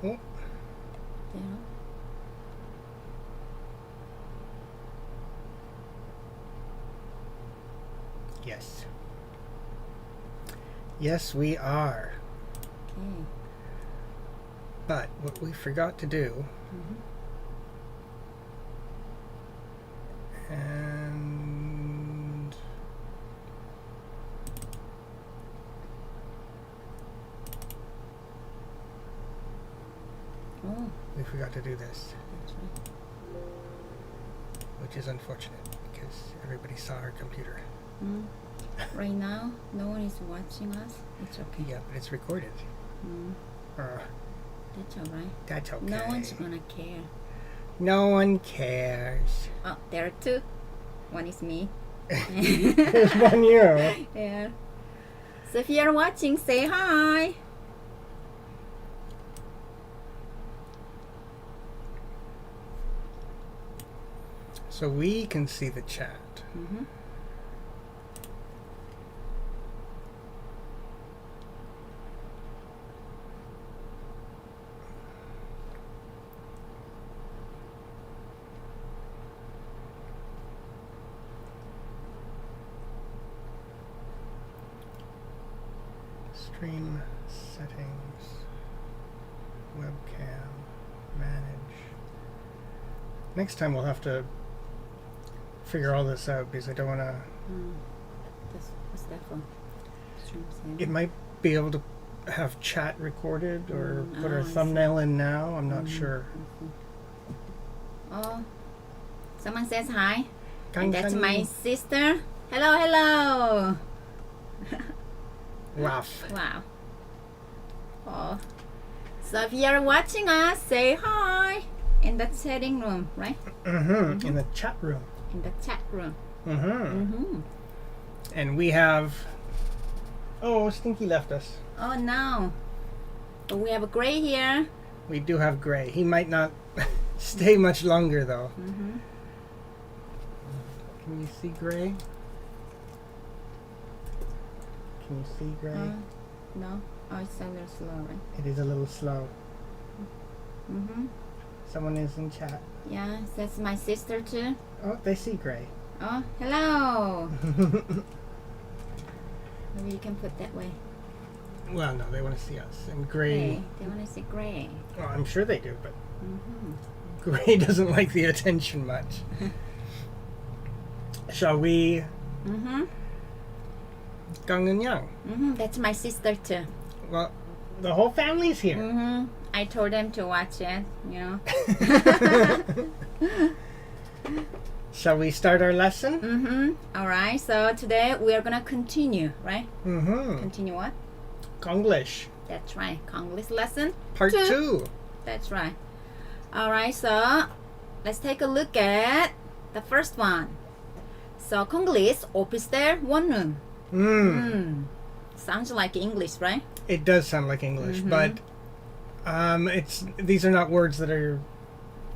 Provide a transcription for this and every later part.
Oh. There. Yes. Yes, we are. Okay. But what we forgot to do, and Oh, we forgot to do this, that's right. which is unfortunate because everybody saw our computer. Right now, no one is watching us. It's okay. Yeah, but it's recorded. That's alright. That's okay. No one's gonna care. No one cares. Oh, there are two. One is me. There's one you. Yeah. So if you're watching, say hi. So we can see the chat. Stream settings, webcam, manage. Next time we'll have to figure all this out because I don't want to. What's that for? It might be able to have chat recorded or put our I thumbnail in now. I'm not sure. Oh, someone says hi. Gang And that's Sunny. my sister. Hello, hello. Rough. Wow. Oh. So if you're watching us, say hi in the chatting room, right? In the chat room. In the chat room. And we have. Oh, Stinky left us. Oh no. But we have a gray here. We do have Gray. He might not stay much longer though. Can you see Gray? Can you see Gray? No. Oh, it's a little slow, right? It is a little slow. Someone is in chat. Yeah, that's my sister too. Oh, they see Gray. Oh, hello. Maybe you can put that way. Well, no, they want to see us. And Gray. Hey, they want to see gray. Well, I'm sure they do, but Gray doesn't like the attention much. Shall we? Gang and Yang. That's my sister too. Well, the whole family's here. I told them to watch it, you know. Shall we start our lesson? All right. So today we are gonna continue, right? Mm-hmm. Continue what? Konglish. That's right. Konglish lesson Part 2. That's right. All right. So let's take a look at the first one. So Konglish office there, one room. Sounds like English, right? It does sound like English, but these are not words that are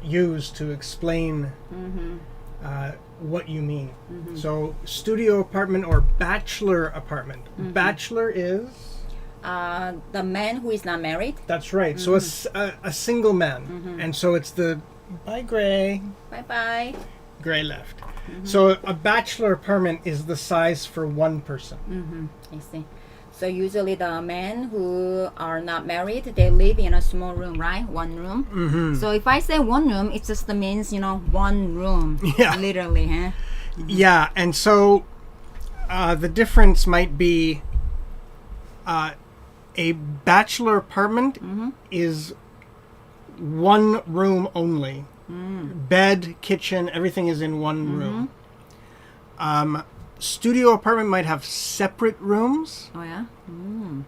used to explain what you mean. So studio apartment or bachelor apartment. Bachelor is? The man who is not married. That's right. So a single man. And so it's the... Bye, Gray. Bye-bye. Gray left. So a bachelor apartment is the size for one person. I see. So usually the men who are not married, they live in a small room, right? One room. So if I say one room, it just means, you know, one room. Yeah. Literally, huh? Yeah, and so the difference might be a bachelor apartment is one room only. Bed, kitchen, everything is in one room. Studio apartment might have separate rooms, Oh, yeah?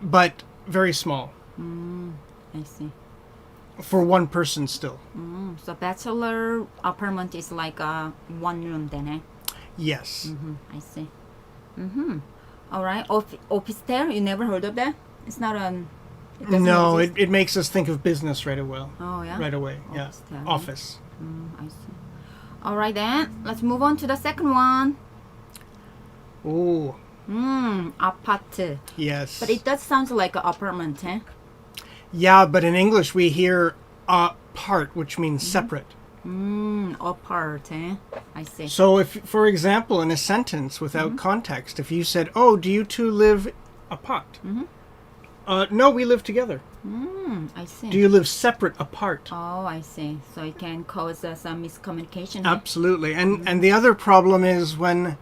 but very small I see. for one person still. So bachelor apartment is like one room then, eh? Yes. I see. All right. Office there, you never heard of that? It's not it doesn't No, exist? it makes us think of business right away. Oh, yeah? Right away, yeah. Office there, Office. I see. All right then, let's move on to the second one. Oh, Apart. yes. But it does sound like an apartment, eh? Yeah, but in English we hear apart, which means separate. Apart, eh? I see. So if, for example, in a sentence without context, if you said, "Oh, do you two live apart?" No, we live together. I see. Do you live separate apart? Oh, I see. So it can cause some miscommunication. Absolutely. And the other problem is when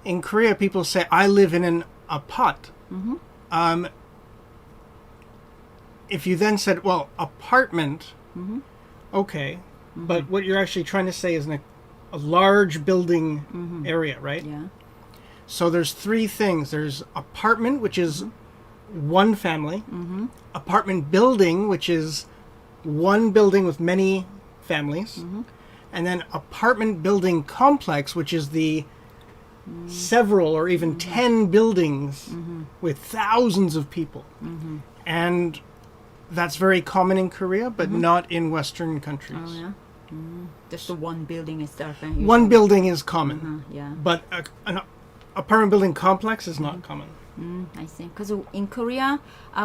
in Korea people say, "I live in an apart." If you then said, "Well, apartment," okay, but what you're actually trying to say is a large building area, right? Yeah. So there's three things. There's apartment, which is one family. Apartment building, which is one building with many families. And then apartment building complex, which is the several or even 10 buildings with thousands of people. And that's very common in Korea, but not in Western countries. Oh, yeah. Just the one building itself. One building is common, Yeah. but an apartment building complex is not common. I see. Because in Korea,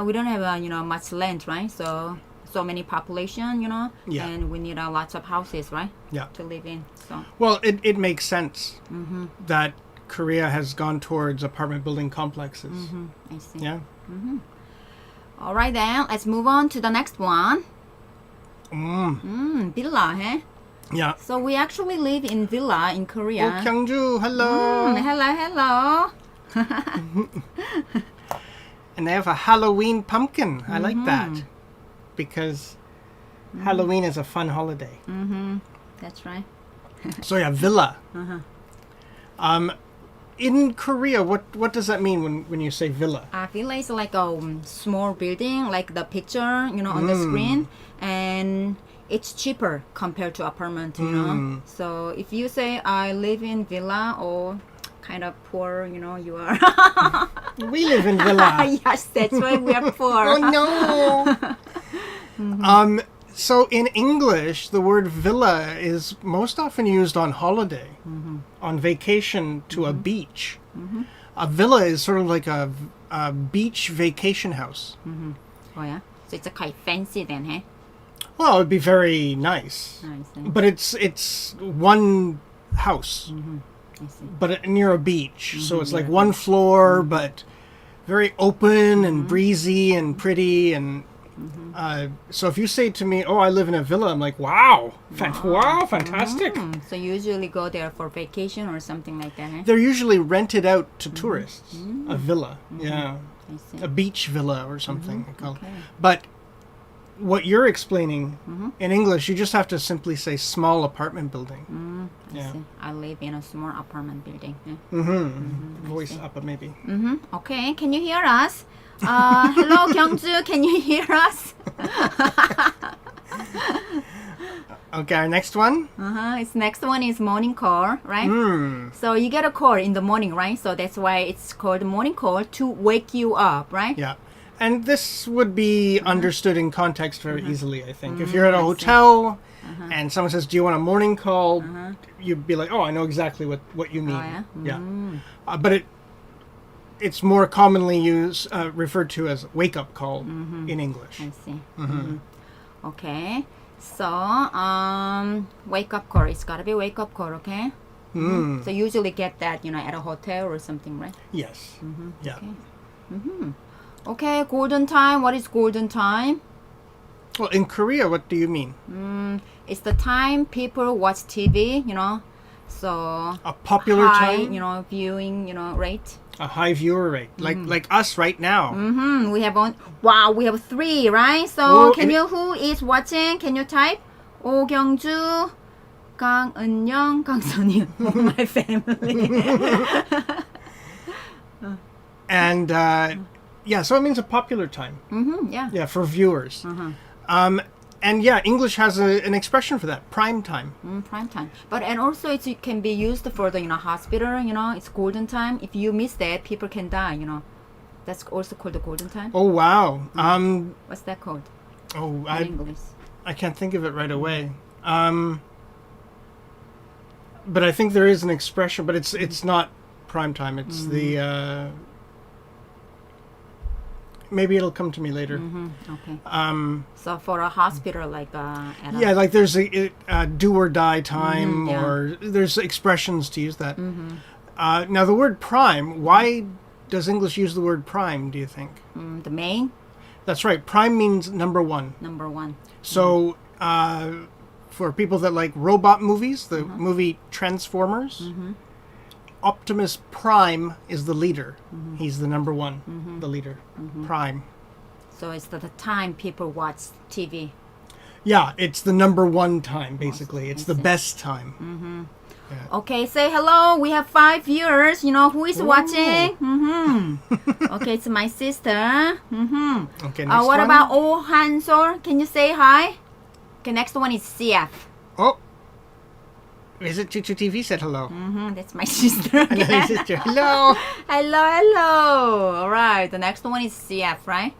we don't have much land, right? So many population, Yeah. and we need lots of houses, right? Yeah. To live in. So. Well, it makes sense that Korea has gone towards apartment building complexes. I see. Yeah. All right, then let's move on to the next one. Villa, eh? Yeah. So we actually live in villa in Korea. Oh, Kyungju, hello. Hello. And they have a Halloween pumpkin. I like that because Halloween is a fun holiday. That's right. So yeah, villa. In Korea, what does that mean when you say villa? Villa is like a small building, like the picture, on the screen, and it's cheaper compared to apartment, So if you say I live in villa or kind of poor, you are. We live in villa. Yes, that's why we are poor. Oh no. So in English, the word villa is most often used on holiday, on vacation to a beach. A villa is sort of like a beach vacation house. Oh yeah, so it's a quite fancy then, eh? Well, it would be very nice, I see. but it's one house, I see. but near a beach. So it's like one floor, but very open and breezy and pretty. And so if you say to me, "Oh, I live in a villa," I'm like, "Wow, wow, fantastic!" So you usually go there for vacation or something like that, eh? They're usually rented out to tourists. A villa, yeah, I see. a beach villa or something. They call it. Okay. But what you're explaining in English, you just have to simply say small apartment building. I see. I live in a small apartment building. Eh? Voice up, maybe. Okay, can you hear us? Hello, Kyungju, can you hear us? Okay, our next one. Its next one is morning call, right? So you get a call in the morning, right? So that's why it's called morning call to wake you up, right? Yeah. And this would be understood in context very easily, I think. If you're at a hotel and someone says, "Do you want a morning call?" You'd be like, "Oh, I know exactly what you mean." Oh, yeah? But it's more commonly referred to as wake-up call in English. I see. Okay. So, wake up call. It's gotta be wake up call, okay? So you usually get that, at a hotel or something, right? Yes. Yeah. Okay. Okay, golden time. What is golden time? Well, in Korea, what do you mean? It's the time people watch TV, So A popular high, time? viewing, rate. A high viewer rate, like us right now. We have 3, right? So Oh, who is watching? Can you type? 오경주, 강은영, 강선유, my family. And yeah, so it means a popular time. Yeah. Yeah, for viewers. And yeah, English has an expression for that, prime time. Prime time. And also it can be used for the hospital. It's golden time. If you miss that, people can die. That's also called the golden time. Oh wow. What's that called Oh, in English? I can't think of it right away. But I think there is an expression, but it's not prime time. It's maybe it'll come to me later. Okay. So for a hospital, like at a, Yeah, like there's a do or die time, yeah. or there's expressions to use that. Now the word prime, why does English use the word prime, do you think? the main That's right. Prime means number one. number one. So for people that like robot movies, the movie Transformers, Optimus Prime is the leader. He's the number one, the leader. Prime. So it's the time people watch TV. Yeah, it's the number one time, basically. It's I the see. best time. Okay, say hello. We have 5 viewers. You know who is watching? Okay, it's my sister. Okay, next What one. about Oh Hansor? Can you say hi? Okay, next one is CF. Oh, is it ChooChooTV said hello? That's my sister. Hello, again. sister. Hello. Hello. All right, the next one is CF, right?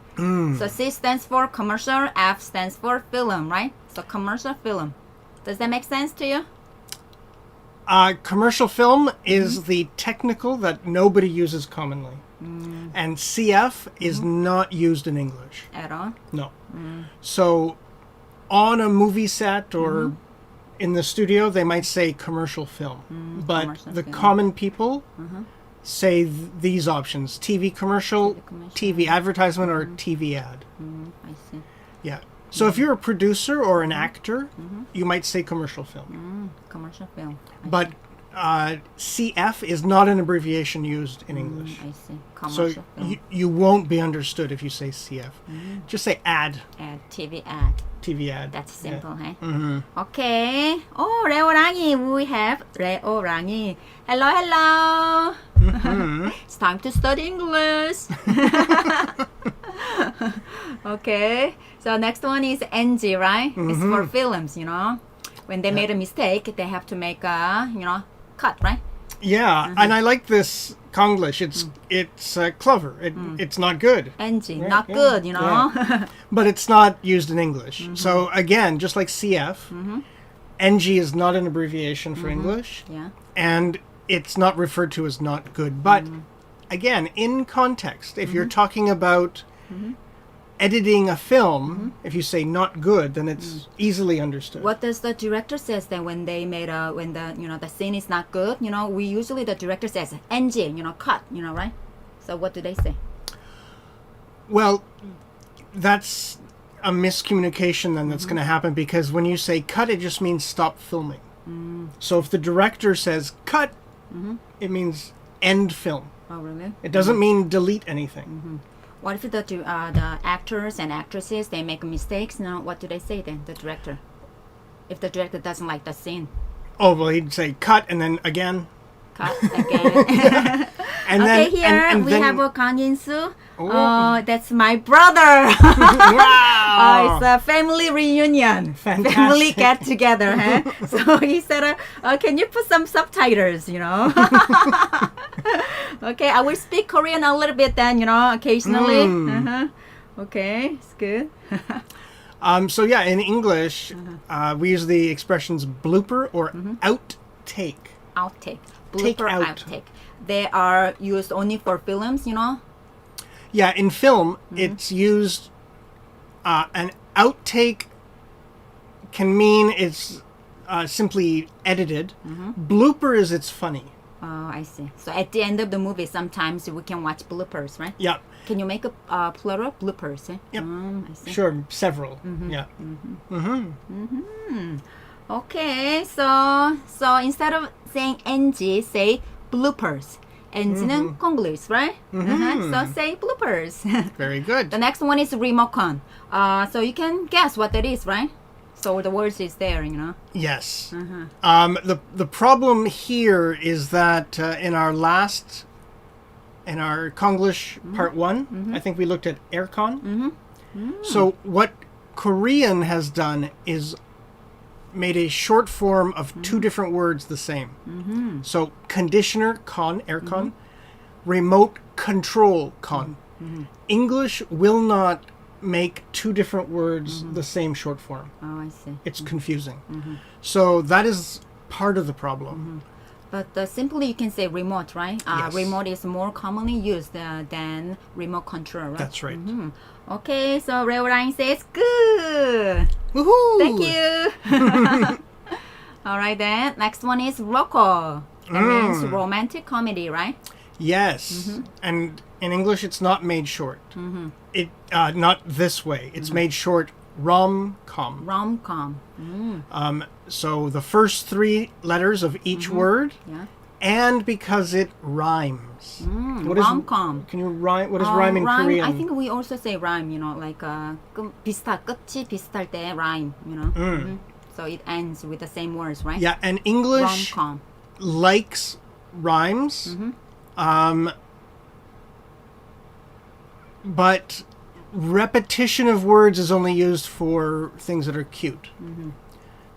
So C stands for commercial, F stands for film, right? So commercial film. Does that make sense to you? Commercial film is the technical that nobody uses commonly. And CF is not used in English. At all? No. So on a movie set or in the studio, they might say commercial film. But commercial the film. common people say these options: TV commercial, TV advertisement, or TV ad. I see. Yeah. So if you're a producer or an actor, you might say commercial film. Commercial film. But CF is not an abbreviation used in English. I see. So Commercial film. you won't be understood if you say CF. Just say ad, Ad, TV ad. TV ad. That's simple, Yeah. huh? Okay. Oh, Reorangi. We have Reorangi. Hello. It's time to study English. Okay. So next one is NG, right? It's for films, you know. When they made a mistake, they have to make a, cut, right? Yeah, and I like this Konglish. It's clever. It's not good, NG, Right, not yeah, good, you know. but it's not used in English. So again, just like CF, NG is not an abbreviation for English, Yeah. and it's not referred to as not good. But again, in context, if you're talking about editing a film, if you say not good, then it's easily understood. What does the director says then when they made when the scene is not good? We usually the director says NG, cut, right? So what do they say? Well, that's a miscommunication then that's going to happen, because when you say cut, it just means stop filming. So if the director says cut, it means end film. Oh, really? It doesn't mean delete anything. What if the actors and actresses, they make mistakes? What do they say then, the director? If the director doesn't like the scene. Oh, well, he'd say cut and then again. Cut again. And Okay, then, here and we then, have a Kang In-soo. Oh. That's my brother. Wow! It's a family reunion. Fantastic. Family get together, huh? So he said, can you put some subtitles, Okay, I will speak Korean a little bit then, occasionally. Okay, it's good. So yeah, in English, we use the expressions blooper or outtake. Outtake. Take Blooper out. outtake. They are used only for films, Yeah, in film, it's used. An outtake can mean it's simply edited. Blooper is it's funny. Oh, I see. So at the end of the movie, sometimes we can watch bloopers, right? Yeah, Can you make a plural bloopers? Eh? Yep. I see. sure, several. Yeah. Okay, so instead of saying NG, say bloopers. NG는 Konglish, right? So say bloopers. Very good. The next one is remote. So you can guess what that is, right? So the words is there, Yes. The problem here is that in our Konglish part 1, I think we looked at aircon. So what Korean has done is made a short form of two different words the same. So conditioner, con, aircon, remote control, con. English will not make two different words the same short form. Oh, I see. It's confusing. So that is part of the problem. But simply you can say remote, right? Yes. Remote is more commonly used than remote control, right? That's right. Okay, so Reoline says good. Woohoo! Thank you. All right then. Next one is roco. That means romantic comedy, right? Yes. And in English, it's not made short. It not this way. It's made short. Rom-com. Rom-com. So the first 3 letters of each word, Yeah. and because it rhymes. What is rom-com. Can you rhyme? What is rhyme in Korean? I think we also say rhyme, like 끝이 비슷할 때 rhyme, So it ends with the same words, right? Yeah, and English Rom-com. likes rhymes, but repetition of words is only used for things that are cute.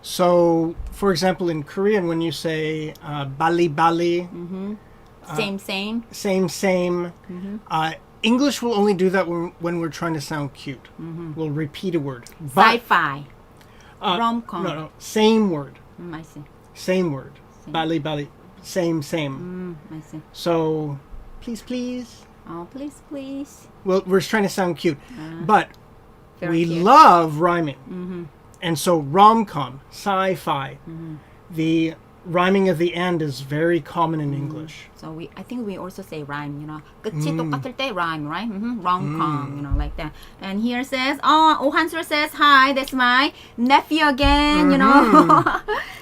So, for example, in Korean, when you say bali bali, Same, same. English will only do that when we're trying to sound cute. We'll repeat a word. But, Sci-fi. Rom-com. no, same word. I see. Same word. Same. Bali bali. Same. I see. So, please. Oh, please. Well, we're trying to sound cute. But Very we cute. love rhyming. And so rom-com, sci-fi, the rhyming of the end is very common in English. So I think we also say rhyme, 끝이 똑같을 때 rhyme, right? Rom-com, like that. And here says, 오한솔 says, hi, that's my nephew again,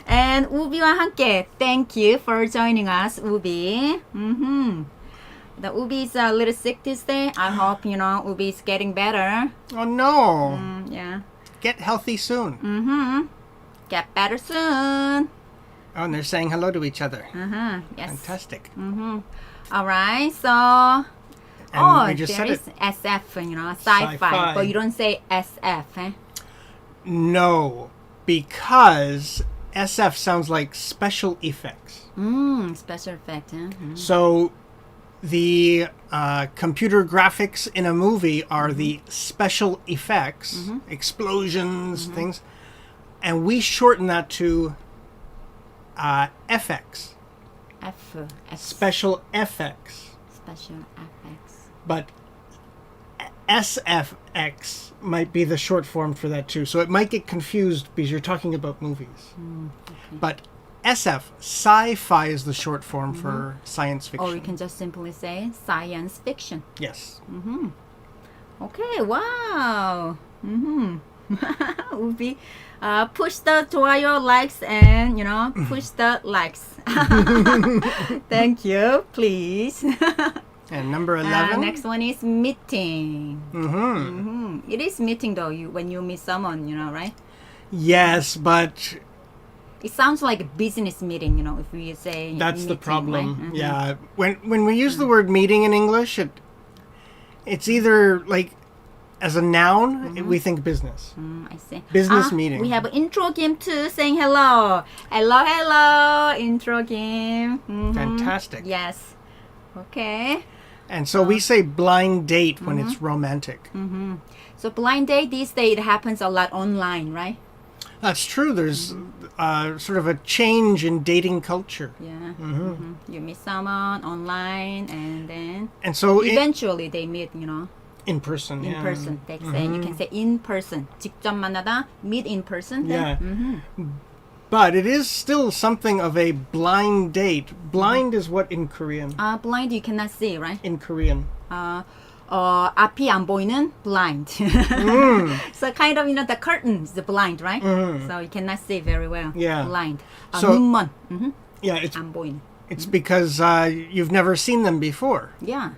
And 우비와 함께, thank you for joining us, 우비. The Ubi is a little sick this day. I hope, Ubi is getting better. Oh no! Yeah. Get healthy soon. Get better soon. Oh, and they're saying hello to each other. Yes. Fantastic. All right, so... And we just there said is SF, sci-fi. But you don't say SF, eh? No, because SF sounds like special effects. Special effect, eh? So the computer graphics in a movie are the special effects, explosions, things. And we shorten that to FX. Special effects. Special effects. But SFX might be the short form for that too. So it might get confused because you're talking about movies. Okay. But SF, sci-fi, is the short form for science fiction. Or you can just simply say science fiction. Yes. Okay, wow. Ubi, push the 좋아요 likes and, push the likes. Thank you, please. And number 11? Next one is meeting. It is meeting though, when you meet someone, right? Yes, but it sounds like a business meeting, if we say that's meeting, the problem. right? Yeah. When we use the word meeting in English, it's either like as a noun, we think business. I see. Business meeting. We have intro Kim too saying hello. Hello, intro Kim. Fantastic. Yes. Okay. And so we say blind date when it's romantic. So blind date these days, it happens a lot online, right? That's true. There's sort of a change in dating culture. Yeah. You meet someone online and so eventually they meet, in person. in person. They say you can say in person. 직접 만나다, meet in person. Yeah. But it is still something of a blind date. Blind is what in Korean? Blind you cannot see, right? In Korean. 앞이 안 보이는 blind. So kind of, the curtains, the blind, right? So you cannot see very well. Yeah. Blind. So- 눈먼. Yeah, it's 안 보이는. because you've never seen them before. Yeah.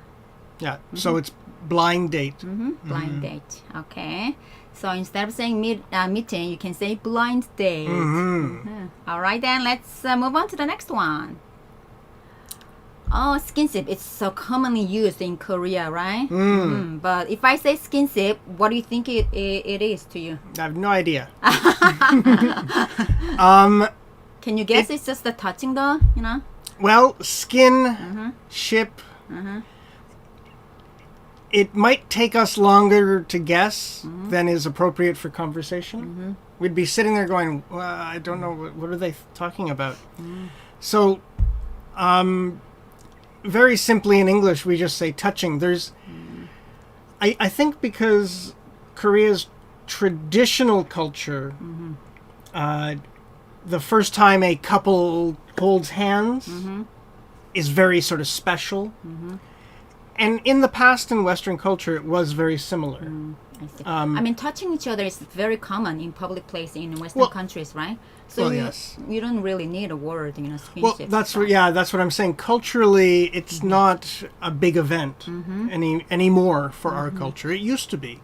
Yeah. So it's blind date. Blind date. Okay. So instead of saying meeting, you can say blind date. All right, then let's move on to the next one. Oh, skinship. It's so commonly used in Korea, right? But if I say skinship, what do you think it is to you? I have no idea. Can you guess it's just the touching though, Well, skin, ship. It might take us longer to guess than is appropriate for conversation. We'd be sitting there going, well, I don't know, what are they talking about? So Very simply in English, we just say touching. I think because Korea's traditional culture, the first time a couple holds hands is very sort of special. And in the past in Western culture, it was very similar. I see. I mean, touching each other is very common in public place in Western countries, right? So yes. you don't really need a word, skinship. Well, that's what I'm saying. Culturally, it's not a big event anymore for our culture. It used to be.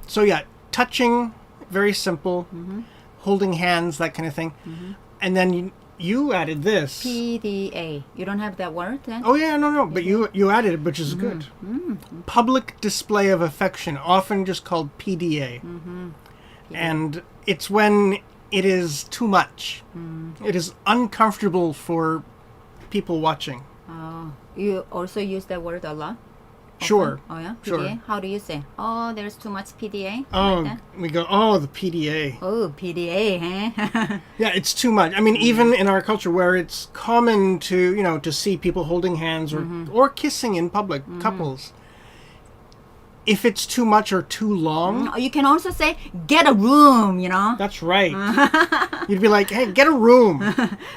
So yeah, touching, very simple, holding hands, that kind of thing. And then you added this. PDA. You don't have that word then? Oh yeah, no, but you added it, which is good. Public display of affection, often just called PDA. And it's when it is too much. It is uncomfortable for people watching. Oh, you also use that word a lot? Sure. Oh yeah, PDA. Sure. How do you say? Oh, there's too much PDA. Oh, like that? we go. Oh, the PDA. Oh, PDA, huh? Yeah, it's too much. I mean, even in our culture, where it's common to to see people holding hands or kissing in public, couples. If it's too much or too long, You can also say get a room. that's right. You'd be like, "Hey, get a room."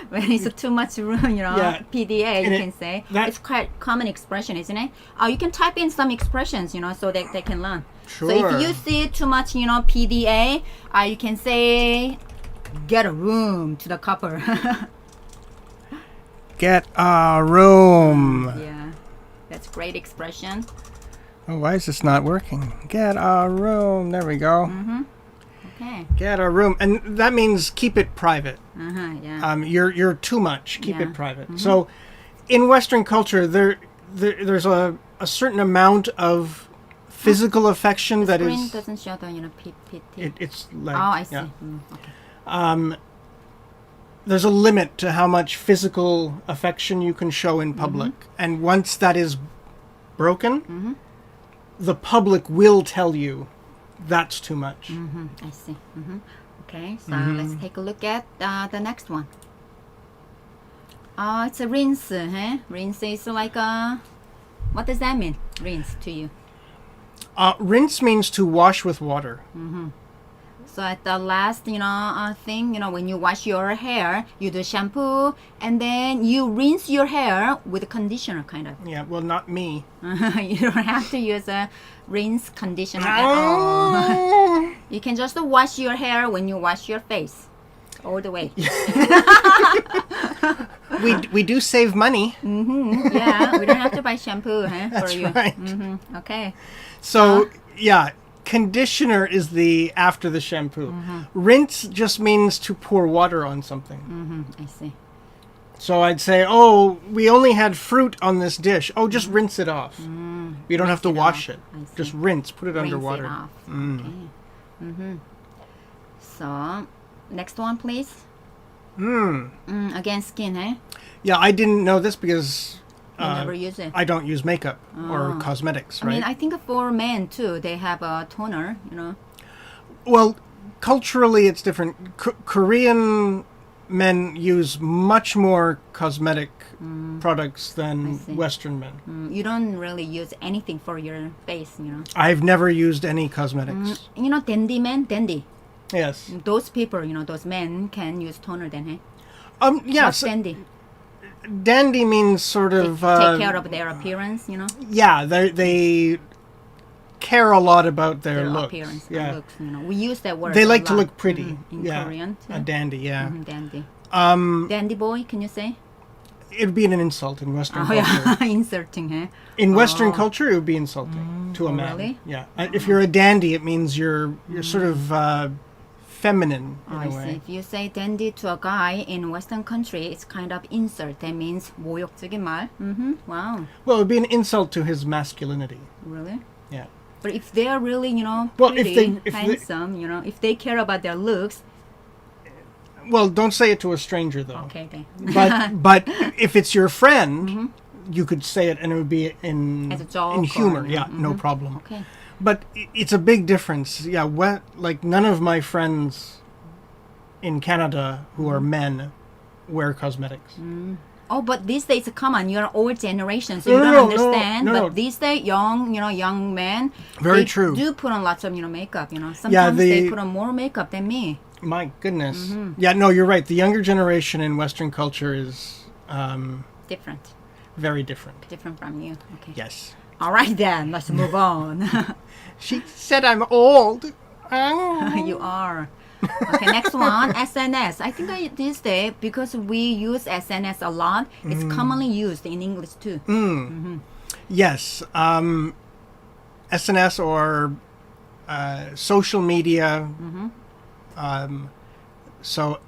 When it's too much room, Yeah. PDA, And you can say. that- It's quite common expression, isn't it? You can type in some expressions, so that they can learn. Sure. So if you see too much, PDA, you can say get a room to the couple. Get a room. Yeah, that's great expression. Oh, why is this not working? Get a room. There we go. Okay. Get a room, and that means keep it private. Yeah. You're too much. Keep Yeah. it private. So, in Western culture, there's a certain amount of physical affection that Screen is. doesn't show the PT. It's like. Oh, I see. Yeah. Okay. There's a limit to how much physical affection you can show in public, and once that is broken, the public will tell you that's too much. I see. Okay, so let's take a look at the next one. It's a rinse, huh? Rinse is like what does that mean? Rinse to you. Rinse means to wash with water. So at the last, thing, when you wash your hair, you do shampoo, and then you rinse your hair with conditioner, kind of. Yeah, well, not me. You don't have to use a rinse conditioner at all. You can just wash your hair when you wash your face, all the way. We do save money. Yeah, we don't have to buy shampoo, huh? That's for you. right. Okay. So, yeah, conditioner is the after the shampoo. Rinse just means to pour water on something. I see. So I'd say, oh, we only had fruit on this dish. Oh, just rinse it off. You don't have to wash it. I see. Just rinse, put it under Rinse water. it off. Okay. So, next one, please. Again, skin, eh? Yeah, I didn't know this because You never use it. I don't use makeup or cosmetics, I right? mean, I think for men too, they have a toner, Well, culturally it's different. Korean men use much more cosmetic products I than see. Western men. You don't really use anything for your face, I've never used any cosmetics. Dandy men, dandy. Yes. Those people, those men can use toner then, eh? Yes. What's dandy? Dandy means sort of Take care of their appearance, Yeah, they care a lot about their, their looks. appearance, Yeah. looks. We use that word. They a like to lot. look pretty. In Yeah. Korean too. A dandy, yeah. Dandy. Um, Dandy boy, can you say? It'd be an insult in Western Oh culture. yeah, inserting, eh? In Western culture, it would be insulting to a man. really? Yeah. If you're a dandy, it means you're sort of feminine in I a see. way. If you say dandy to a guy in Western country, it's kind of insult. That means 모욕적인 말. Wow. Well, it would be an insult to his masculinity. Really? Yeah. But if they are really, Well, if pretty, they- if they- handsome, if they care about their looks, Well, don't say it to a stranger though. okay, then. But if it's your friend, you could say it and it would be in As a joke in humor. or, Yeah, no problem. Okay. But it's a big difference. Yeah, like none of my friends in Canada who are men wear cosmetics. Oh, but these days, come on, you're old generation, so you No, don't no, understand. no. But these days, young men, Very they true. do put on lots of, makeup, Sometimes they put on more makeup than me. My goodness. Yeah, no, you're right. The younger generation in Western culture is Different. very different. Different from you. Okay. Yes. All right, then. Let's move on. She said I'm old. You are. Okay, next one, SNS. I think these days, because we use SNS a lot, it's commonly used in English too. Yes. SNS or social media. So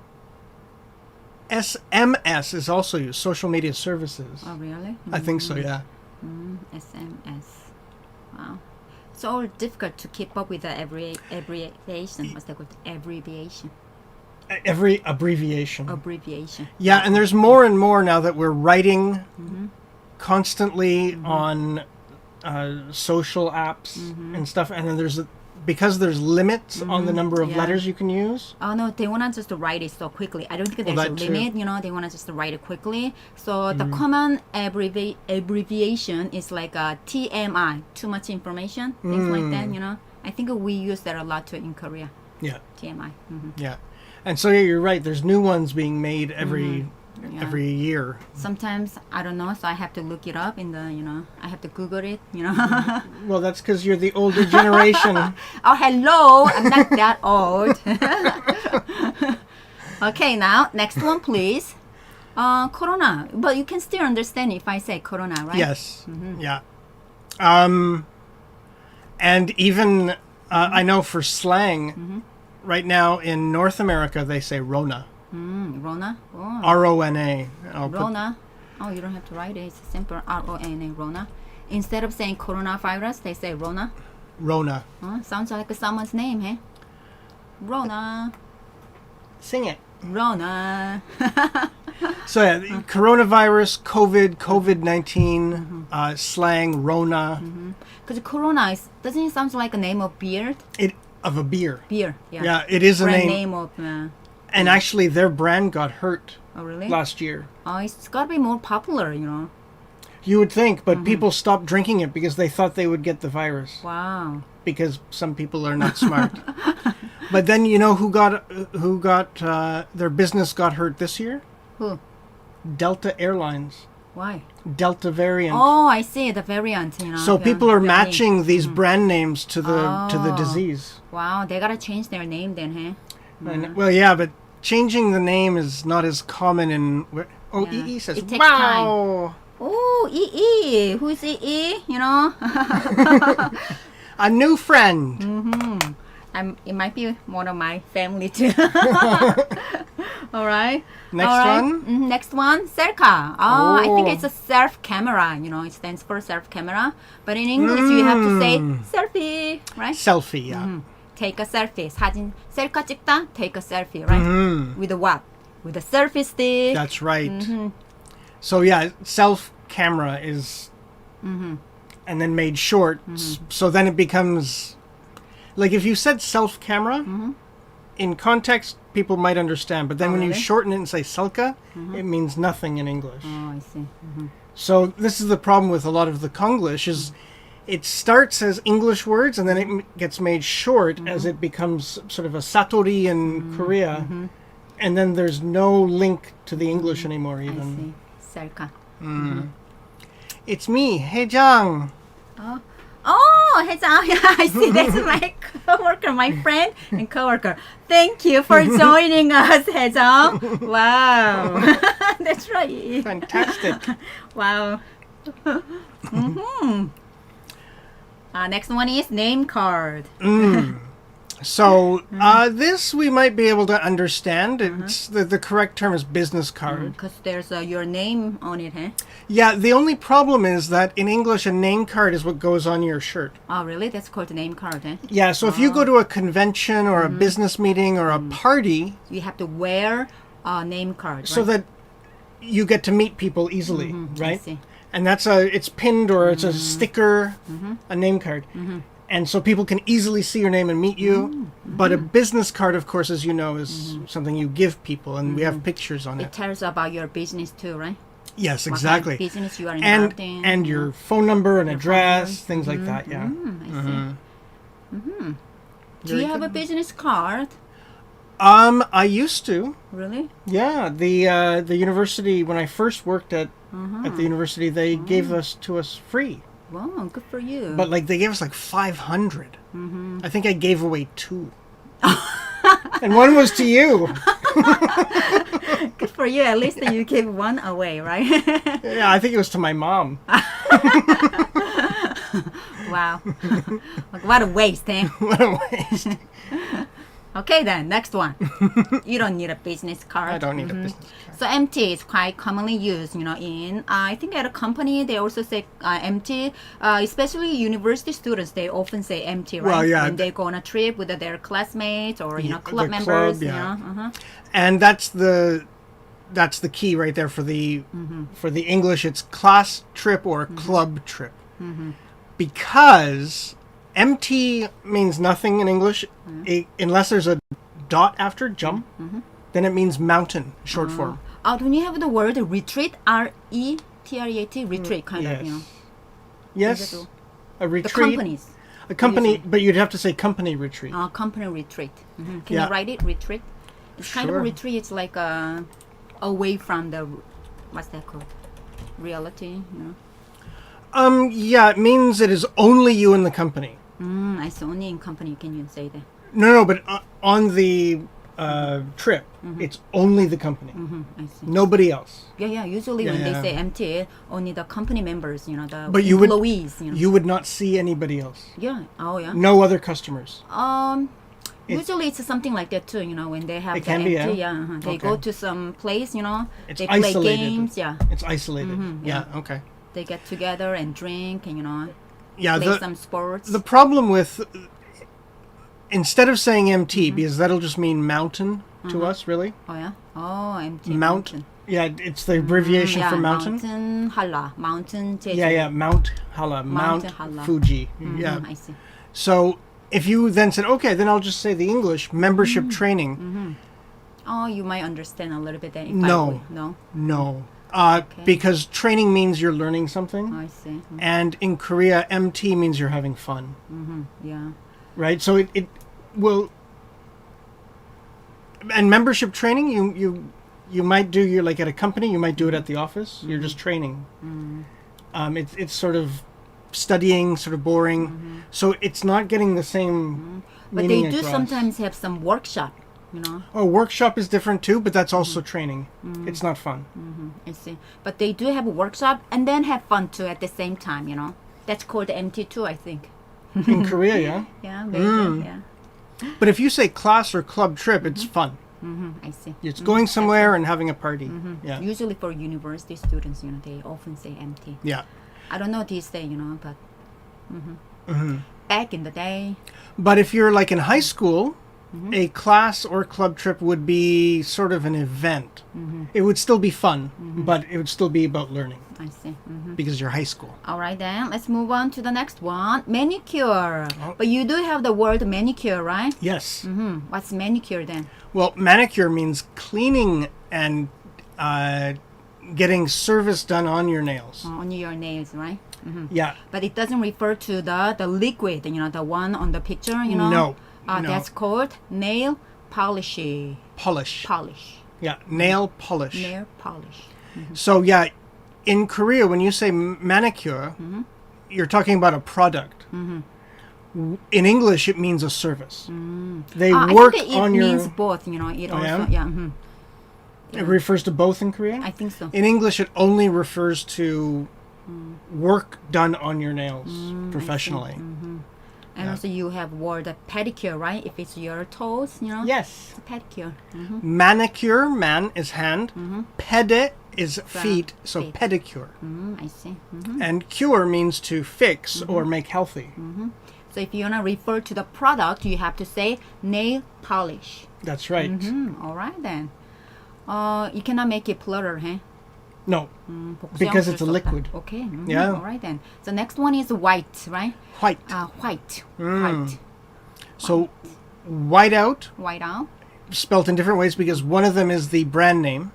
SMS is also used, social media services. Oh, really? I think so, yeah. SMS. Wow. It's all difficult to keep up with the abbreviation. What's that called? Abbreviation. Every abbreviation. Abbreviation. Yeah, and there's more and more now that we're writing constantly on social apps and stuff, and then because there's limits on the number of letters you can use. Oh no, they want to just write it so quickly. I don't think there's a limit, they want to just write it quickly. So the common abbreviation is like TMI, too much information, things like that, I think we use that a lot too in Korea. Yeah. TMI. Yeah. And so you're right, there's new ones being made every year. Sometimes I don't know, so I have to look it up in the, I have to Google it, Well, that's because you're the older generation. Oh, hello, I'm not that old. Okay, now next one, please. Corona, but you can still understand if I say Corona, right? Yes. Yeah. And even I know for slang, right now in North America they say Rona. Rona? Oh. R-O-N-A. Rona. Oh, you don't have to write it. It's simple. R-O-N-A, Rona. Instead of saying coronavirus, they say Rona. Rona. Sounds like someone's name, eh? Rona. Sing it. Rona. So yeah, coronavirus, COVID-19, slang, Rona. Because Corona doesn't it sound like a name of beer? Of a beer. Beer, yeah. Yeah, it is a Brand name. of... And actually, their brand got hurt Oh, really? last year. Oh, it's got to be more popular, You would think, but people stopped drinking it because they thought they would get the virus. Wow. Because some people are not smart. But then you know who got their business got hurt this year? Who? Delta Airlines. Why? Delta variant. Oh, I see the variant. So people are matching these brand names to the disease. Wow, they gotta change their name then, huh? And, well, yeah, but changing the name is not as common in. Oh, Yeah. EE says, It takes "Wow, Oh, EE. Who's EE? a new friend." It might be one of my family too. All right. Next All right. one? Next one, Selka. I think Oh. it's a self camera. It stands for self camera. But in English, you have to say selfie, right? Selfie, yeah. Take a selfie. 사진 셀카 찍다. Take a selfie, right? With a what? With a selfie stick. That's right. So yeah, self camera is, and then made short. So then it becomes, like if you said self camera, in context people might understand. But then when you really? shorten it and say selka, it means nothing in English. Oh, I see. So this is the problem with a lot of the Konglish is it starts as English words and then it gets made short as it becomes sort of a satori in Korea. And then there's no link to the English anymore I even. see. Selka. It's me, Haejang. Oh, Haejang. Yeah, I see. That's my coworker, my friend and coworker. Thank you for joining us, Haejang. Wow. That's right. Fantastic. Wow. Next one is name card. So this we might be able to understand. It's the correct term is business card. Because there's your name on it, huh? Yeah, the only problem is that in English a name card is what goes on your shirt. Oh, really? That's called a name card, huh? Yeah, so if you go to a convention or a business meeting or a party, You have to wear a name card, so right? that you get to meet people easily, I right? see. And it's pinned or it's a sticker, a name card. and so people can easily see your name and meet you. But a business card, of course, as you know, is something you give people, and we have pictures on It it. tells about your business too, right? Yes, What exactly. kind of business you are involved in. And your phone number and Your address, phone things like that. Yeah. I see. Do Very you have a good. business card? I used to. Really? Yeah, the university, when I first worked at the university, they gave us to us free. Wow, good for you. But like they gave us like 500. I think I gave away 2. And one was to you. Good for you. At least you gave one away, right? Yeah, I think it was to my mom. Wow. Like, what a waste, eh? What a waste. Okay then, next one. You don't need a business card. I don't need a business card. So MT is quite commonly used, in I think at a company they also say MT, especially university students. They often say MT, right? Well, yeah. When they go on a trip with their classmates or Yeah, club the members. club, yeah. Uh-huh. And that's the key right there for the English. It's class trip or club trip. Because MT means nothing in English unless there's a dot after jump. Then it means mountain, short form. Don't you have the word retreat? R-E-T-R-E-A-T, retreat, kind of, Yes, Is it a the retreat. companies. A company, but you'd have to say company retreat. Company retreat. Can Yeah. you write it? Retreat. It's kind of Sure. a retreat. It's like away from the what's that called? Reality. Yeah, it means it is only you and the company. I see. Only in company can you say that. No, but on the trip, it's only the company. I see. Nobody else. Yeah. Usually Yeah, when yeah. they say MT, only the company members. The But you would- employees. You would not see anybody else. Yeah. Oh yeah. No other customers. Usually it's something like that too. When they have It the can be, MT, yeah? they Okay. go to some place. It's they play isolated. games. Yeah. It's isolated. Yeah. Okay. They get together and drink and Yeah. play some sports. The problem with instead of saying MT, because that'll just mean mountain to us, really. Oh yeah. Oh, MT. Mount. Mountain. Yeah, it's the abbreviation Yeah, for mountain. Mountain Hala. Mountain Jeju. Yeah, Mount Hala, Mount Hala. Fuji. Yeah. I see. So if you then said, okay, then I'll just say the English membership training. Oh, you might understand a little bit then. If No. I would. No. No. Because training means you're learning something. I see. And in Korea, MT means you're having fun. Yeah. Right? So it will. And membership training, you might do, you're like at a company, you might do it at the office. You're just training. It's sort of studying, sort of boring. So it's not getting the same But meaning they do across. sometimes have some workshop. Oh, workshop is different too, but that's also training. It's not fun. I see. But they do have a workshop and then have fun too at the same time. That's called MT2, I think. In Korea, yeah. Yeah, maybe. Yeah. But if you say class or club trip, it's fun. I see. It's going somewhere and having a party. Yeah. Usually for university students, they often say MT. Yeah. I don't know these days, but back in the day, But if you're like in high school, a class or club trip would be sort of an event. It would still be fun, but it would still be about learning I see. because you're high school. All right, then let's move on to the next one. Manicure. Oh. But you do have the word manicure, right? Yes. What's manicure then? Well, manicure means cleaning and getting service done on your nails. On your nails, right? Yeah. But it doesn't refer to the liquid, the one on the picture, No, no. That's called nail polish. Polish. Polish. Yeah. Nail polish. Nail polish. So, yeah, in Korea, when you say manicure, you're talking about a product. In English, it means a service. They work I think on it your. means both, it also, yeah? It refers to both in Korean? I think so. In English, it only refers to work done on your nails professionally. And also you have word pedicure, right? If it's your toes, Yes. pedicure. Manicure, man is hand. Pede is feet, so feet. pedicure. I see. And cure means to fix or make healthy. So if you want to refer to the product, you have to say nail polish. That's right. All right then. You cannot make it plural, huh? No, 복수형 because 쓸 it's a 수 없다. liquid. Okay. Yeah. All right then. So next one is white, right? White. White. Mm. White. So whiteout, White out. spelt in different ways because one of them is the brand name.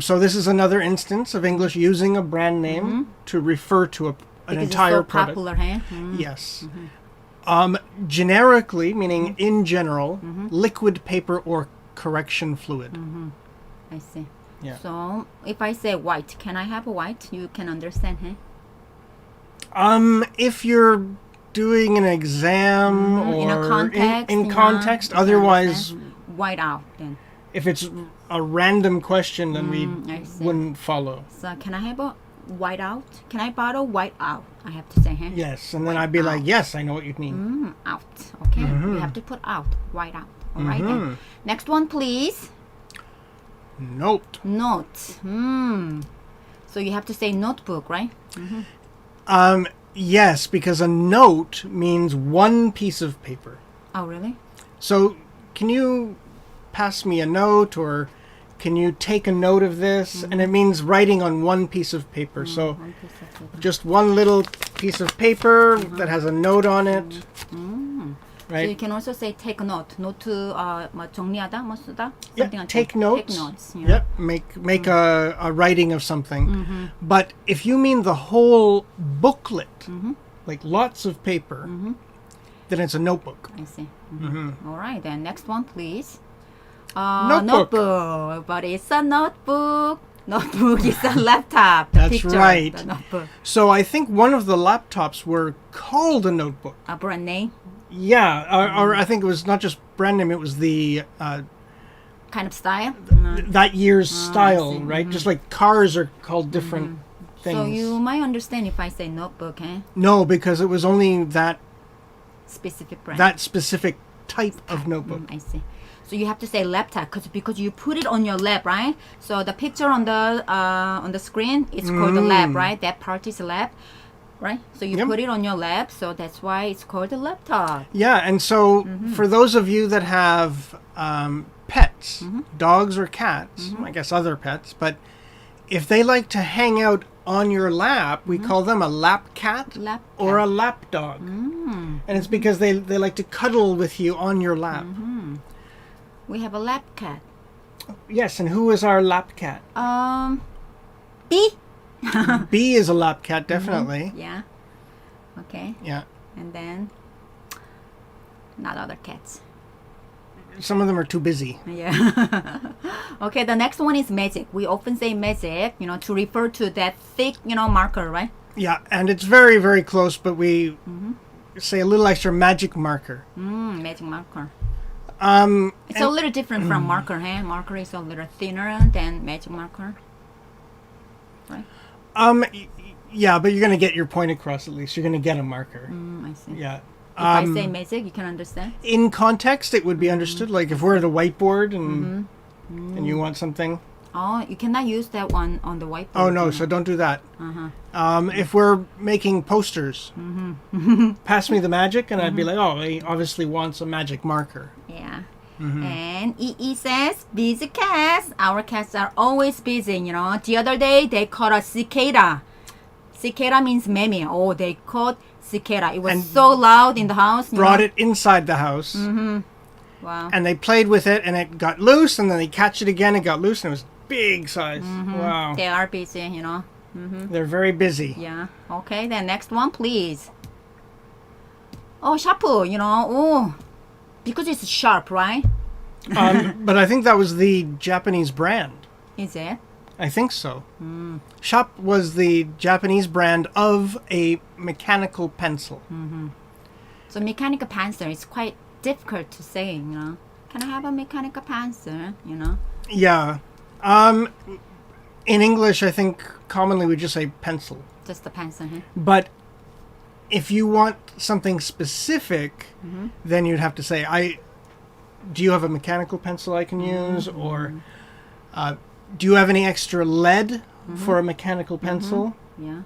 So this is another instance of English using a brand name to refer to an Because entire it's so product. popular, huh? Yes. Generically, meaning in general, liquid paper or correction fluid. I see. Yeah. So if I say white, can I have a white? You can understand, huh? If you're doing an exam or In a context. in yeah, context, you can otherwise, understand. White out then. if it's a random question, then we I see. wouldn't follow. So can I have a white out? Can I bottle white out? I have to say, huh? Yes, and then I'd be like, yes, I know what you mean. Out. Okay. We have to put out. White out. All right then. Next one, please. Note. Note. So you have to say notebook, right? Yes, because a note means one piece of paper. Oh, really? So, can you pass me a note, or can you take a note of this? And it means writing on one piece of paper. So, One piece of paper. just one little piece of paper that has a note on it. So you Right? can also say take a note. Note 뭐 정리하다, 뭐 쓰다. Yeah, Something like take that. notes. Take notes. Yeah. Yep, make a writing of something. But if you mean the whole booklet, like lots of paper, then it's a notebook. I see. All right, then next one, please. Notebook. Notebook. But it's a notebook. Notebook is a laptop. The That's picture, right. The notebook. So I think one of the laptops were called a notebook. A brand name. Yeah, or I think it was not just brand name; it was the Kind of style. that year's I style, see. right? Just like cars are called different things. So you might understand if I say notebook, eh? No, because it was only that Specific brand. specific type of notebook. I see. So you have to say laptop because you put it on your lap, right? So the picture on the screen is called the lap, right? That part is lap, right? So you Yep. put it on your lap, so that's why it's called a laptop. Yeah, and so for those of you that have pets, dogs or cats, I guess other pets, but if they like to hang out on your lap, we call them a lap cat Lap or cat. a lap dog. And it's because they like to cuddle with you on your lap. We have a lap cat. Yes, and who is our lap cat? B. B is a lap cat, definitely. Yeah. Okay. Yeah. And then not other cats. Some of them are too busy. Yeah. Okay, the next one is magic. We often say magic, to refer to that thick, marker, right? Yeah, and it's very, very close, but we say a little extra magic marker. Magic marker. It's And- a little different from marker, huh? Marker is a little thinner than magic marker. Right? Yeah, but you're going to get your point across at least. You're going to get a marker. I see. Yeah. If I say magic, you can understand? In context, it would be understood. Like if we're at a whiteboard and you want something. Oh, you cannot use that one on the whiteboard. Oh, no, so don't do that. If we're making posters, pass me the magic, and I'd be like, oh, he obviously wants a magic marker. Yeah. And EE says, busy cats. Our cats are always busy, The other day, they caught a cicada. Cicada means meme. Oh, they caught cicada. It was And so loud in the house. Brought it inside the house, Wow. and they played with it, and it got loose, and then they catch it again, it got loose, and it was big size. Wow. They are busy, They're very busy. Yeah. Okay, then next one, please. Oh, sharp, Oh, because it's sharp, right? But I think that was the Japanese brand. Is it? I think so. Sharp was the Japanese brand of a mechanical pencil. So mechanical pencil is quite difficult to say, Can I have a mechanical pencil, Yeah. In English, I think commonly we just say pencil. Just a pencil, huh? But if you want something specific, then you'd have to say, do you have a mechanical pencil I can use? Or do you have any extra lead for a mechanical pencil? Yeah.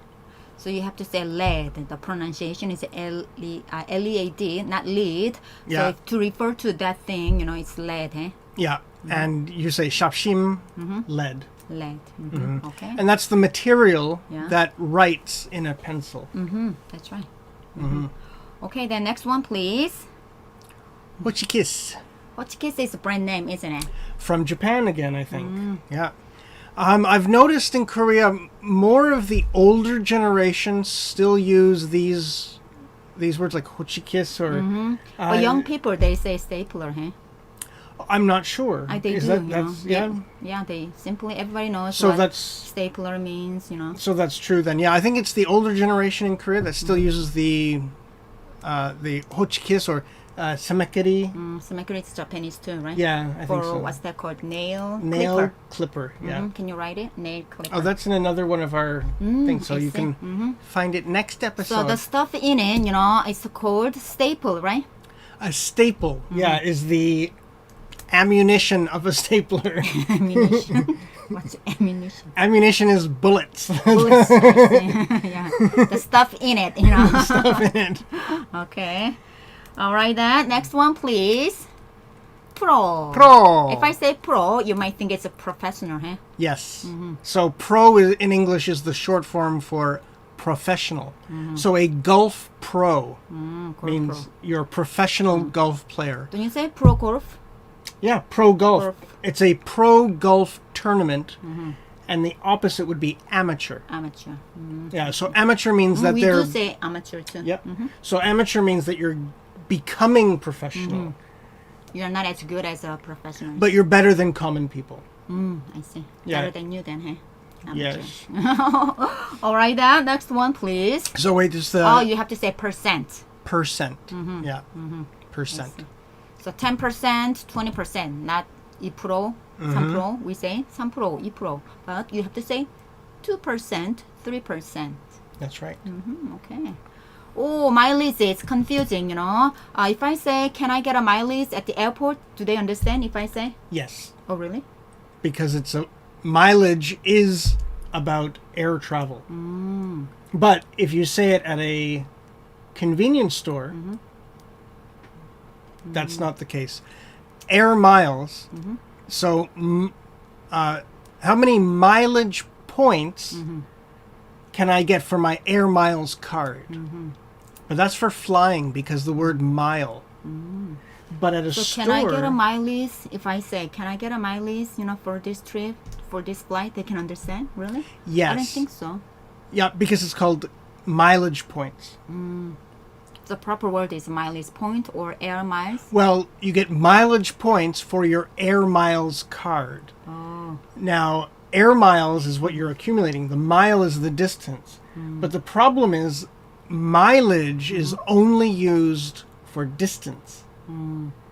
So you have to say lead. The pronunciation is L-E-A-D, not lead. Yeah. So to refer to that thing, it's lead, eh? Yeah. And you say shapshim lead. Lead. Okay. And that's the material Yeah. that writes in a pencil. That's right. Okay, then next one, please. Hochikis. Hochikis is a brand name, isn't it? From Japan again, I think. Yeah. I've noticed in Korea more of the older generations still use these words like hochikis or. But young people, they say stapler, huh? I'm not sure. They Is do. that, You that's, know? yeah. Yeah, they simply, everybody knows So what that's stapler means, you know. so that's true then. Yeah, I think it's the older generation in Korea that still uses the hochikis or semekeri. Semekuri is Japanese too, right? Yeah, I For think so. what's that called? Nail Clipper. Yeah. Can you write it? Nail clipper. Oh, that's in another one of our things, so I you see. can find it next episode. So the stuff in it, you know, it's called staple, right? A staple, yeah, is the ammunition of a stapler. Ammunition. What's ammunition? Ammunition is bullets. Bullets, I see. Yeah. The stuff in it, you know. Stuff in it. Okay. All right, then. Next one, please. Pro. Pro. If I say pro, you might think it's a professional, huh? Yes. So pro in English is the short form for professional. So a golf pro means you're a professional golf player. Don't you say pro golf? Yeah, pro golf. Golf. It's a pro golf tournament, and the opposite would be amateur. Amateur. Yeah, so amateur means that We they're. do say amateur too. Yep. So amateur means that you're becoming professional, You're not as good as a professional. but you're better than common people. I see. Yeah. Better than you then, huh? Amateur. Yes. All right, then. Next one, please. So wait, is the Oh, you have to say percent. percent? Yeah, percent. So 10%, 20%, not 2%, 3%. We say 3%, 2%. But you have to say 2%, 3%. That's right. Okay. Oh, mileage is confusing, you know. If I say, can I get a mileage at the airport? Do they understand if I say? Yes, Oh, really? because it's a mileage is about air travel. But if you say it at a convenience store, that's not the case. Air miles. So, how many mileage points can I get for my Air Miles card? But that's for flying because the word mile. But at a So store, can I get a mileage? If I say, can I get a mileage, you know, for this trip, for this flight, they can understand? Really? yes, I don't think so. yeah, because it's called mileage points. The proper word is mileage point or air miles. Well, you get mileage points for your Air Miles card. Oh. Now, Air Miles is what you're accumulating. The mile is the distance. But the problem is mileage is only used for distance.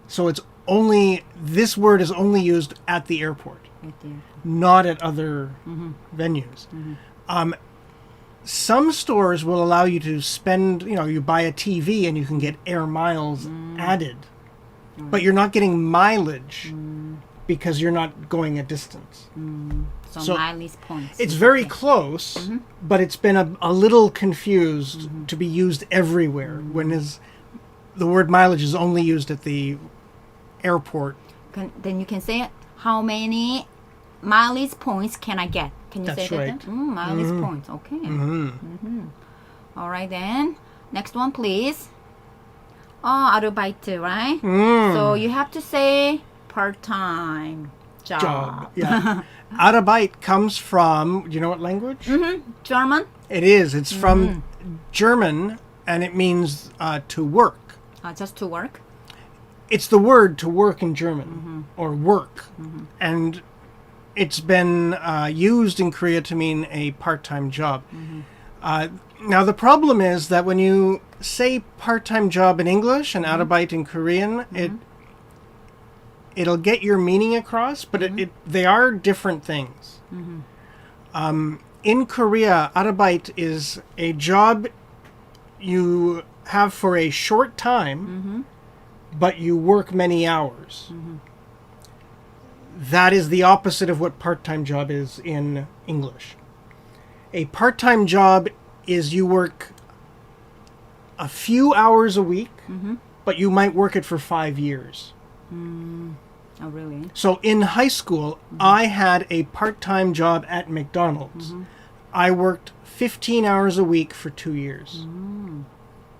So it's only, this word is only used at the airport, Right there. not at other venues. Some stores will allow you to spend, you know, you buy a TV and you can get Air Miles added. But you're not getting mileage because you're not going a distance. So mileage points. It's very close, but it's been a little confused to be used everywhere when the word mileage is only used at the airport. Then you can say, how many mileage points can I get? Can you That's say right. that? Mileage points. Okay. All right then. Next one, please. Oh, Arbeit, right? So you have to say part-time job. Yeah. Arbeit comes from, do you know what language? German? It is. It's from German, and it means to work. Just to work? It's the word to work in German, or work. And it's been used in Korea to mean a part-time job. Now, the problem is that when you say part-time job in English and Arbeit in Korean, it'll get your meaning across, but they are different things. In Korea, Arbeit is a job you have for a short time, but you work many hours. That is the opposite of what part-time job is in English. A part-time job is you work a few hours a week, but you might work it for 5 years. Oh, really? So in high school, I had a part-time job at McDonald's. I worked 15 hours a week for 2 years.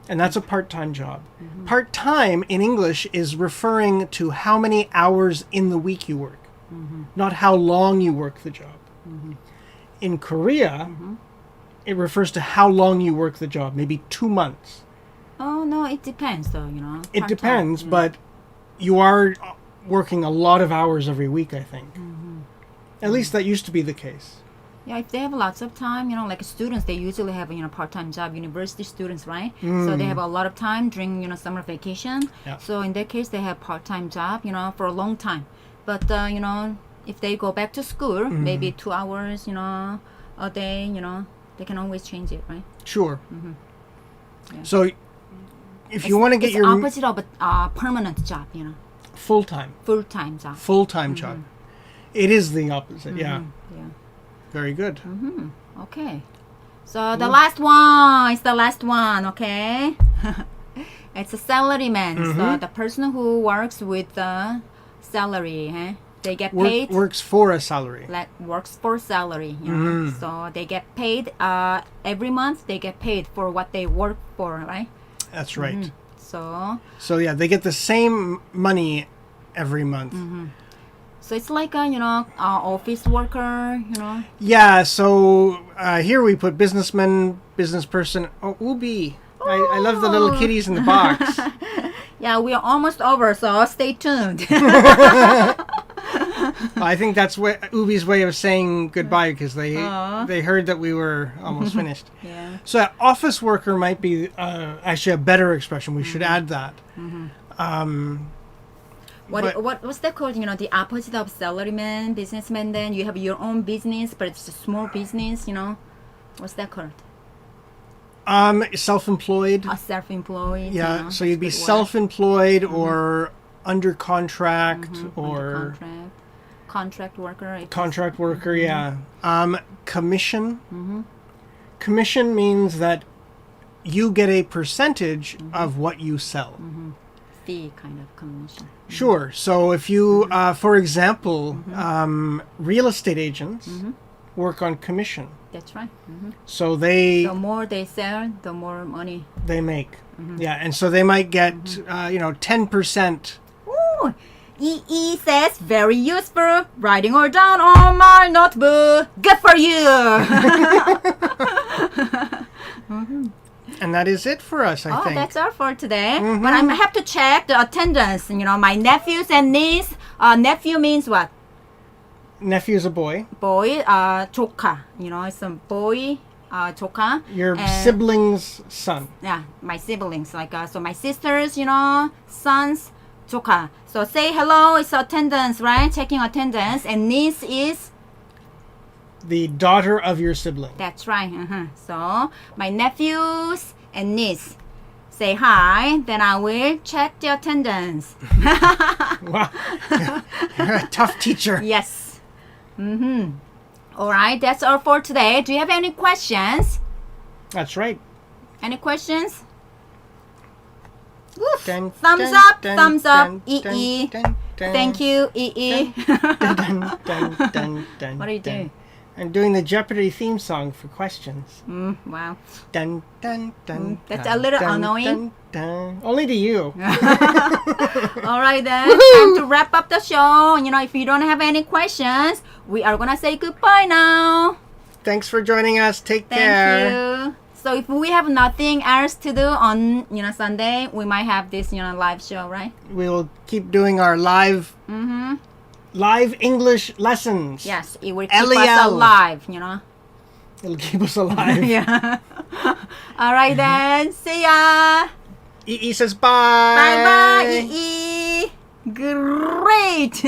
And that's a part-time job. Part-time in English is referring to how many hours in the week you work, not how long you work the job. In Korea, it refers to how long you work the job, maybe 2 months. Oh, no, it depends though, you know. It Part-time, depends, you know. but you are working a lot of hours every week, I think. At least that used to be the case. Yeah, if they have lots of time, you know, like students, they usually have, you know, part-time job, university students, right? So they have a lot of time during, you know, summer vacation. Yeah. So in that case, they have part-time job, you know, for a long time. But, you know, if they go back to school, maybe 2 hours, you know, a day, you know, they can always change it, right? Sure. Yeah. So if you want to get it's your opposite of a permanent job, you know, full-time full-time job. job, it is the opposite. Yeah. Yeah. Very good. Okay. So the last one is the last one, okay? It's a salaryman. So the person who works with the salary, they get paid. Works for a salary. Like works for salary, you know. So they get paid every month. They get paid for what they work for, right? That's right. So Yeah, they get the same money every month. so it's like a, you know, office worker, you know. Yeah, so here we put businessman, business person. Oh, Ubi. I love the little kitties in the box. Yeah, we are almost over, so stay tuned. I think that's Ubi's way of saying goodbye because they heard that we were almost finished. Yeah. So office worker might be actually a better expression. We should add that. What's that called? You know, the opposite of salaryman, businessman. Then you have your own business, but it's a small business. You know, what's that called? Self-employed. A self-employed. Yeah, you know, so you'd be good word. self-employed or under contract Under or contract worker. contract worker. Yeah. Commission. Commission means that you get a percentage of what you sell. Fee kind of commission. Sure. So if you, for example, real estate agents work on commission. That's right. So they The more they sell, the more money. they make. Yeah, and so they might get 10%. Ooh, EE says very useful. Writing all down on my notebook. Good for you. And that is it for us, I think. That's all for today. But I have to check the attendance. You know, my nephews and niece. Nephew means what? Nephew's a boy. Boy, 조카. You know, it's a boy, 조카. Your And- sibling's son. Yeah, my siblings. Like, so my sisters, you know, sons, 조카. So say hello. It's attendance, right? Checking attendance. And niece is. The daughter of your sibling. That's right. So my nephews and niece say hi. Then I will check the attendance. Wow. You're a tough teacher. Yes. All right. That's all for today. Do you have any questions? That's right. Any questions? Woof. Dun, Thumbs dun, up. dun, Thumbs dun, up. EE. dun, dun, Thank you, EE. dun, dun, dun, dun, What are you dun. doing? I'm doing the Jeopardy theme song for questions. Wow. Dun, dun, dun, That's dun, a little dun, annoying. Dun, dun. Only to you. All right then. Time to wrap up the show. You know, if you don't have any questions, we are gonna say goodbye now. Thanks for joining us. Take Thank care. you. So if we have nothing else to do on Sunday, we might have this live show, right? We will keep doing our live English lessons. Yes, it will keep us LEL. alive. It'll keep us alive. Yeah. All right then. See ya. EE says bye. Bye bye. EE. Great.